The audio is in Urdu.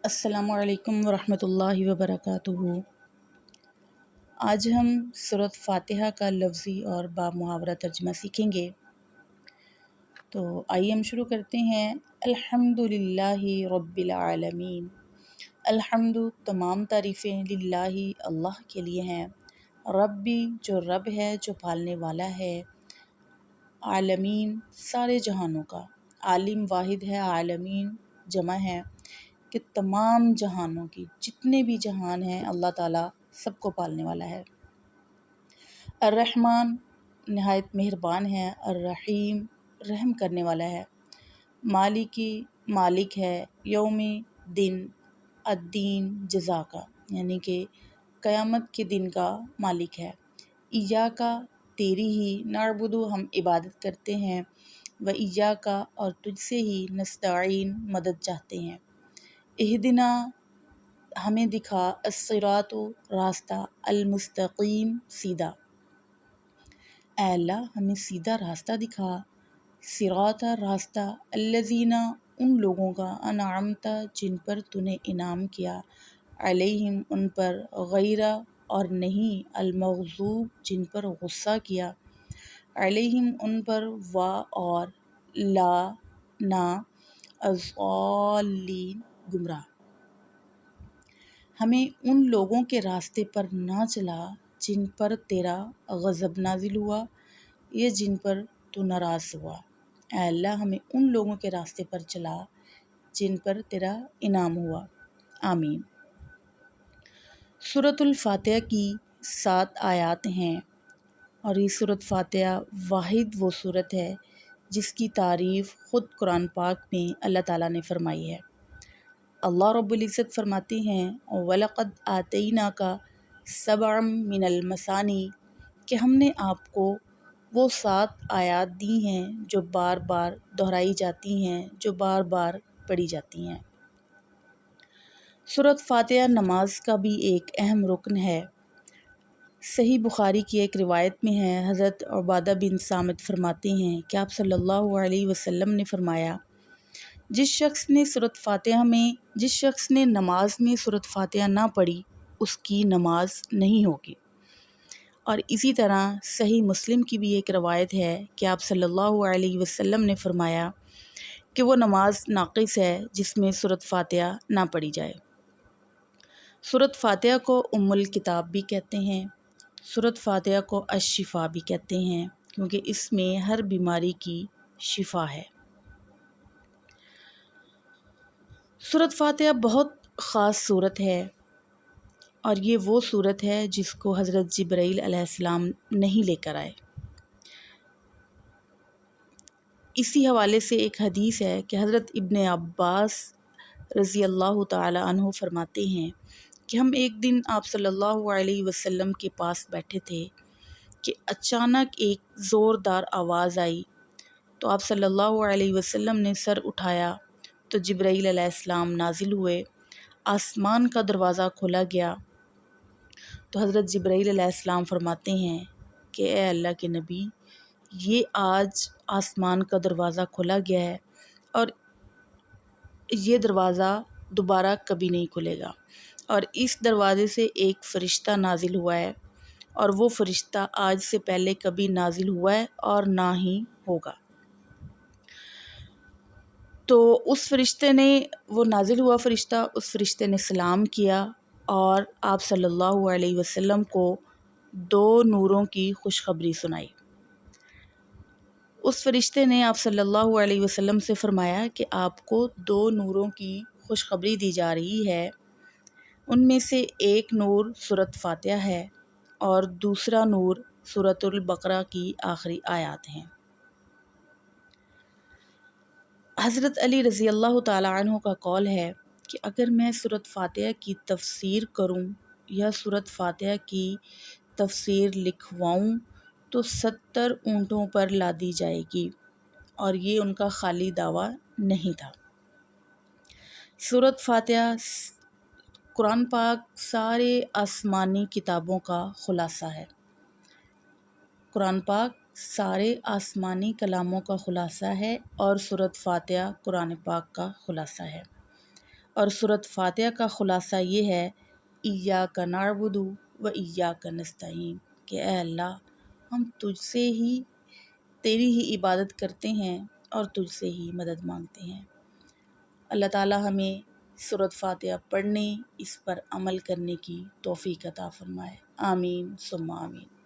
السلام علیکم ورحمۃ اللہ وبرکاتہ۔ آج ہم سورۃ فاتحہ کا لفظی اور بامحاورہ ترجمہ سیکھیں گے۔ تو آئیے ہم شروع کرتے ہیں۔ الحمد للہ رب العالمین۔ الحمد تمام تعریفیں للہ اللہ کے لیے ہیں، ربی جو رب ہے، جو پالنے والا ہے، عالمین سارے جہانوں کا، عالم واحد ہے، عالمین جمع ہے کہ تمام جہانوں کی جتنے بھی جہان ہیں اللہ تعالیٰ سب کو پالنے والا ہے۔ الرحمن نہایت مہربان ہے، الرحیم رحم کرنے والا ہے، مالکی مالک ہے، یومی دن، الدین جزا کا یعنی کہ قیامت کے دن کا مالک ہے، ایاکا تیری ہی، نعبدو ہم عبادت کرتے ہیں، و ایاکا اور تجھ سے ہی، نستعین مدد چاہتے ہیں، اہدنا ہمیں دکھا، الصراط راستہ، المستقیم سیدھا، اے اللہ ہمیں سیدھا راستہ دکھا، صراط راستہ، الذین ان لوگوں کا، انعمت جن پر تو نے انعام کیا، علیہم ان پر، غیر اور نہیں، المغضوب جن پر غصہ کیا، علیہم ان پر، و اور، لا نہ، الضالین گمراہ، ہمیں ان لوگوں کے راستے پر نہ چلا جن پر تیرا غضب نازل ہوا یا جن پر تو ناراض ہوا، اے اللہ ہمیں ان لوگوں کے راستے پر چلا جن پر تیرا انعام ہوا، آمین۔ سورۃ الفاتحہ کی 7 آیات ہیں، اور یہ سورۃ فاتحہ واحد وہ سورت ہے جس کی تعریف خود قرآن پاک میں اللہ تعالیٰ نے فرمائی ہے۔ اللہ رب العزت فرماتے ہیں، وَلَقَدْ آتَيْنَاكَ سَبْعًا مِنَ الْمَثَانِي کہ ہم نے آپ کو وہ 7 آیات دی ہیں جو بار بار دہرائی جاتی ہیں، جو بار بار پڑھی جاتی ہیں۔ سورۃ فاتحہ نماز کا بھی ایک اہم رکن ہے۔ صحیح بخاری کی ایک روایت میں ہے، حضرت عبادہ بن صامت فرماتے ہیں کہ آپ صلی اللہ علیہ وسلم نے فرمایا، جس شخص نے نماز میں سورۃ فاتحہ نہ پڑھی اس کی نماز نہیں ہوگی۔ اور اسی طرح صحیح مسلم کی بھی ایک روایت ہے کہ آپ صلی اللہ علیہ وسلم نے فرمایا کہ وہ نماز ناقص ہے جس میں سورۃ فاتحہ نہ پڑھی جائے۔ سورۃ فاتحہ کو ام الکتاب بھی کہتے ہیں، سورۃ فاتحہ کو الشفا بھی کہتے ہیں کیونکہ اس میں ہر بیماری کی شفا ہے۔ سورۃ فاتحہ بہت خاص سورت ہے، اور یہ وہ سورت ہے جس کو حضرت جبرائیل علیہ السلام نہیں لے کر آئے۔ اسی حوالے سے ایک حدیث ہے کہ حضرت ابن عباس رضی اللہ تعالی عنہ فرماتے ہیں کہ ہم ایک دن آپ صلی اللہ علیہ وسلم کے پاس بیٹھے تھے کہ اچانک ایک زوردار آواز آئی، تو آپ صلی اللہ علیہ وسلم نے سر اٹھایا تو جبرائیل علیہ السلام نازل ہوئے، آسمان کا دروازہ کھولا گیا، تو حضرت جبرائیل علیہ السلام فرماتے ہیں کہ اے اللہ کے نبی، یہ آج آسمان کا دروازہ کھولا گیا ہے اور یہ دروازہ دوبارہ کبھی نہیں کھلے گا، اور اس دروازے سے ایک فرشتہ نازل ہوا ہے، اور وہ فرشتہ آج سے پہلے کبھی نازل ہوا ہے اور نہ ہی ہوگا۔ تو اس فرشتے نے، وہ نازل ہوا فرشتہ، اس فرشتے نے سلام کیا اور آپ صلی اللہ علیہ وسلم کو 2 نوروں کی خوشخبری سنائی۔ اس فرشتے نے آپ صلی اللہ علیہ وسلم سے فرمایا کہ آپ کو 2 نوروں کی خوشخبری دی جا رہی ہے، ان میں سے ایک نور سورۃ فاتحہ ہے اور دوسرا نور سورۃ البقرہ کی آخری آیات ہیں۔ حضرت علی رضی اللہ تعالی عنہ کا قول ہے کہ اگر میں سورۃ فاتحہ کی تفسیر کروں یا سورۃ فاتحہ کی تفسیر لکھواؤں تو 70 اونٹوں پر لادی جائے گی، اور یہ ان کا خالی دعویٰ نہیں تھا۔ سورۃ فاتحہ قرآن پاک سارے آسمانی کتابوں کا خلاصہ ہے۔ قرآن پاک سارے آسمانی کلاموں کا خلاصہ ہے، اور سورۃ فاتحہ قرآن پاک کا خلاصہ ہے۔ اور سورۃ فاتحہ کا خلاصہ یہ ہے، ایاک نعبد و ایاک نستعین، کہ اے اللہ ہم تجھ سے ہی، تیری ہی عبادت کرتے ہیں اور تجھ سے ہی مدد مانگتے ہیں۔ اللہ تعالی ہمیں سورۃ فاتحہ پڑھنے، اس پر عمل کرنے کی توفیق عطا فرمائے، آمین ثم آمین۔